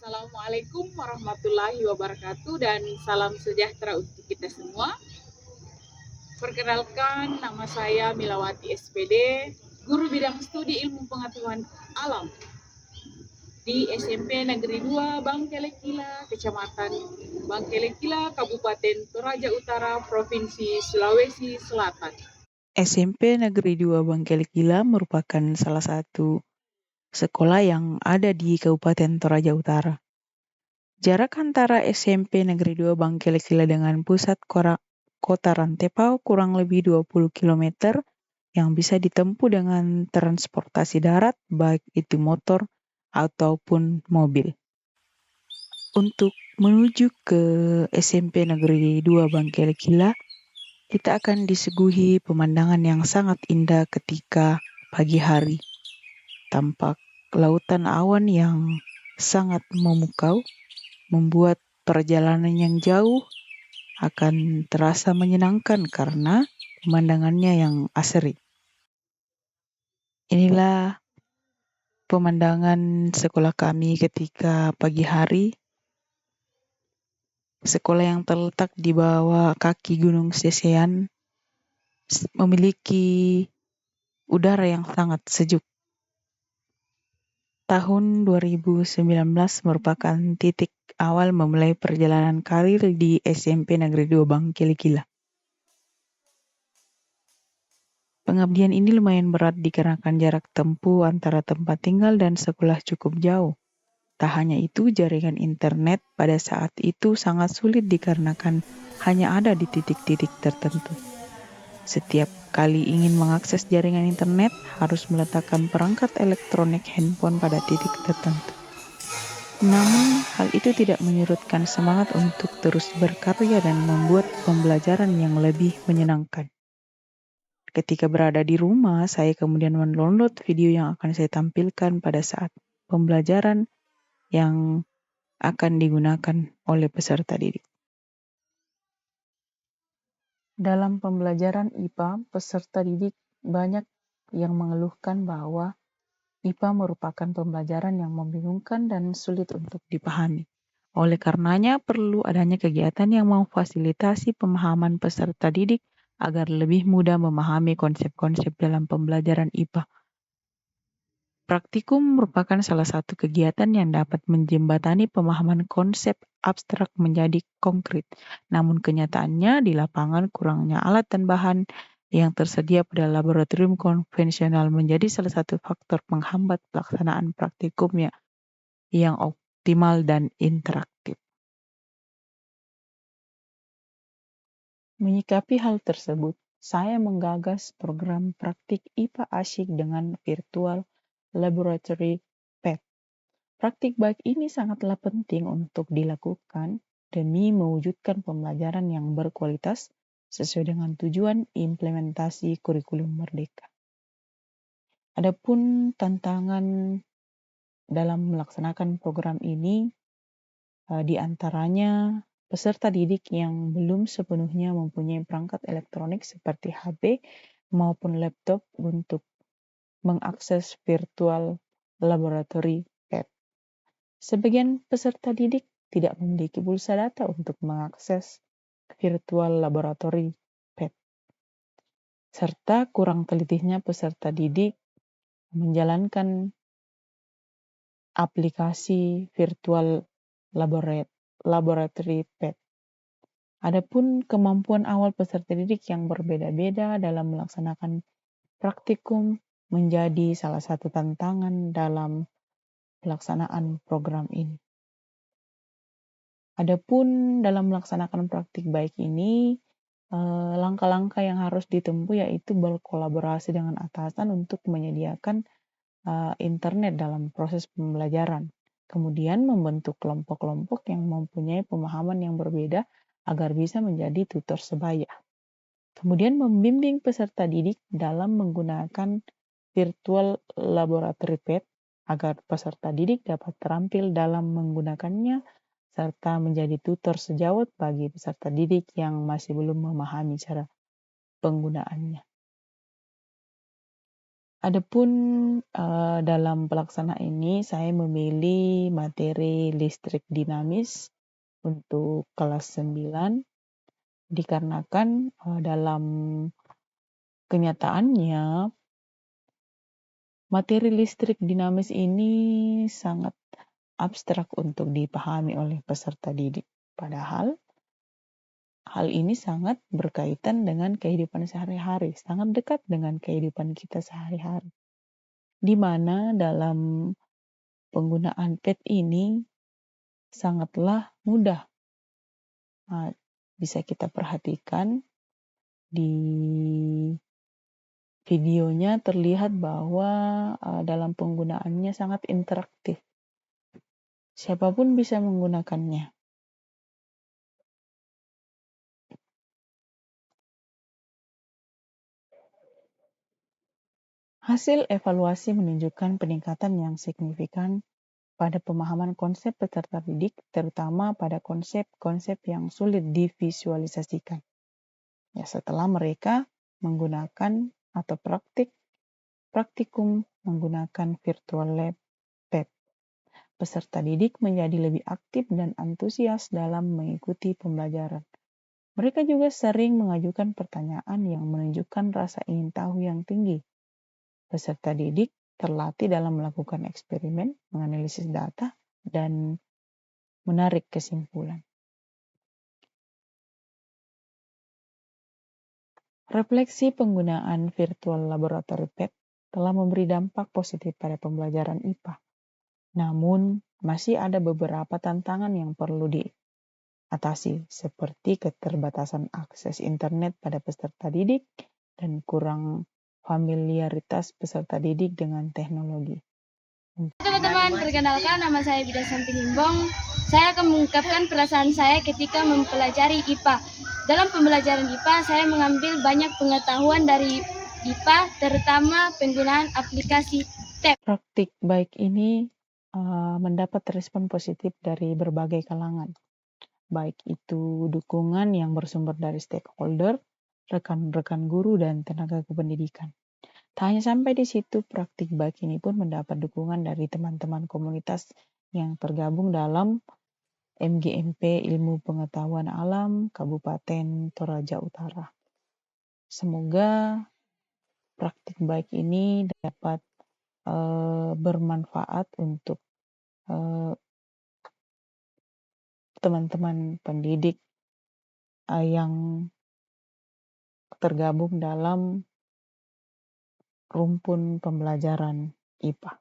Assalamualaikum warahmatullahi wabarakatuh dan salam sejahtera untuk kita semua. Perkenalkan, nama saya Milawati SPD, guru bidang studi ilmu pengetahuan alam di SMP Negeri 2 Bangkelekila, Kecamatan Bangkelekila, Kabupaten Toraja Utara, Provinsi Sulawesi Selatan. SMP Negeri 2 Bangkelekila merupakan salah satu sekolah yang ada di Kabupaten Toraja Utara. Jarak antara SMP Negeri 2 Bangkelekila dengan pusat kota Rantepao kurang lebih 20 km yang bisa ditempuh dengan transportasi darat, baik itu motor ataupun mobil. Untuk menuju ke SMP Negeri 2 Bangkelekila, kita akan disuguhi pemandangan yang sangat indah ketika pagi hari. Tampak lautan awan yang sangat memukau, membuat perjalanan yang jauh akan terasa menyenangkan karena pemandangannya yang asri. Inilah pemandangan sekolah kami ketika pagi hari. Sekolah yang terletak di bawah kaki Gunung Sesean memiliki udara yang sangat sejuk. Tahun 2019 merupakan titik awal memulai perjalanan karir di SMP Negeri 2 Bangkelekila. Pengabdian ini lumayan berat dikarenakan jarak tempuh antara tempat tinggal dan sekolah cukup jauh. Tak hanya itu, jaringan internet pada saat itu sangat sulit dikarenakan hanya ada di titik-titik tertentu. Setiap kali ingin mengakses jaringan internet, harus meletakkan perangkat elektronik handphone pada titik tertentu. Namun, hal itu tidak menyurutkan semangat untuk terus berkarya dan membuat pembelajaran yang lebih menyenangkan. Ketika berada di rumah, saya kemudian mendownload video yang akan saya tampilkan pada saat pembelajaran yang akan digunakan oleh peserta didik. Dalam pembelajaran IPA, peserta didik banyak yang mengeluhkan bahwa IPA merupakan pembelajaran yang membingungkan dan sulit untuk dipahami. Oleh karenanya, perlu adanya kegiatan yang memfasilitasi pemahaman peserta didik agar lebih mudah memahami konsep-konsep dalam pembelajaran IPA. Praktikum merupakan salah satu kegiatan yang dapat menjembatani pemahaman konsep abstrak menjadi konkret. Namun kenyataannya di lapangan kurangnya alat dan bahan yang tersedia pada laboratorium konvensional menjadi salah satu faktor penghambat pelaksanaan praktikumnya yang optimal dan interaktif. Menyikapi hal tersebut, saya menggagas program praktik IPA asyik dengan virtual laboratory PET. Praktik baik ini sangatlah penting untuk dilakukan demi mewujudkan pembelajaran yang berkualitas sesuai dengan tujuan implementasi kurikulum merdeka. Adapun tantangan dalam melaksanakan program ini, di antaranya peserta didik yang belum sepenuhnya mempunyai perangkat elektronik seperti HP maupun laptop untuk mengakses virtual laboratory PET. Sebagian peserta didik tidak memiliki pulsa data untuk mengakses virtual laboratory PET. Serta kurang telitinya peserta didik menjalankan aplikasi virtual laboratory PET. Adapun kemampuan awal peserta didik yang berbeda-beda dalam melaksanakan praktikum menjadi salah satu tantangan dalam pelaksanaan program ini. Adapun dalam melaksanakan praktik baik ini, langkah-langkah yang harus ditempuh yaitu berkolaborasi dengan atasan untuk menyediakan internet dalam proses pembelajaran. Kemudian membentuk kelompok-kelompok yang mempunyai pemahaman yang berbeda agar bisa menjadi tutor sebaya. Kemudian membimbing peserta didik dalam menggunakan virtual laboratory PET agar peserta didik dapat terampil dalam menggunakannya serta menjadi tutor sejawat bagi peserta didik yang masih belum memahami cara penggunaannya. Adapun dalam pelaksanaan ini saya memilih materi listrik dinamis untuk kelas 9 dikarenakan dalam kenyataannya materi listrik dinamis ini sangat abstrak untuk dipahami oleh peserta didik. Padahal hal ini sangat berkaitan dengan kehidupan sehari-hari, sangat dekat dengan kehidupan kita sehari-hari. Di mana dalam penggunaan pet ini sangatlah mudah. Bisa kita perhatikan di videonya terlihat bahwa dalam penggunaannya sangat interaktif. Siapapun bisa menggunakannya. Hasil evaluasi menunjukkan peningkatan yang signifikan pada pemahaman konsep peserta didik, terutama pada konsep-konsep yang sulit divisualisasikan. Ya, setelah mereka menggunakan atau praktikum menggunakan virtual lab PEP. Peserta didik menjadi lebih aktif dan antusias dalam mengikuti pembelajaran. Mereka juga sering mengajukan pertanyaan yang menunjukkan rasa ingin tahu yang tinggi. Peserta didik terlatih dalam melakukan eksperimen, menganalisis data, dan menarik kesimpulan. Refleksi penggunaan virtual laboratory PEP telah memberi dampak positif pada pembelajaran IPA. Namun, masih ada beberapa tantangan yang perlu diatasi, seperti keterbatasan akses internet pada peserta didik dan kurang familiaritas peserta didik dengan teknologi. Teman-teman, perkenalkan nama saya Bida Sampinimbong. Saya akan mengungkapkan perasaan saya ketika mempelajari IPA. Dalam pembelajaran IPA, saya mengambil banyak pengetahuan dari IPA, terutama penggunaan aplikasi TAP. Praktik baik ini mendapat respon positif dari berbagai kalangan, baik itu dukungan yang bersumber dari stakeholder, rekan-rekan guru, dan tenaga kependidikan. Tak hanya sampai di situ, praktik baik ini pun mendapat dukungan dari teman-teman komunitas yang tergabung dalam MGMP Ilmu Pengetahuan Alam Kabupaten Toraja Utara. Semoga praktik baik ini dapat bermanfaat untuk teman-teman pendidik yang tergabung dalam rumpun pembelajaran IPA.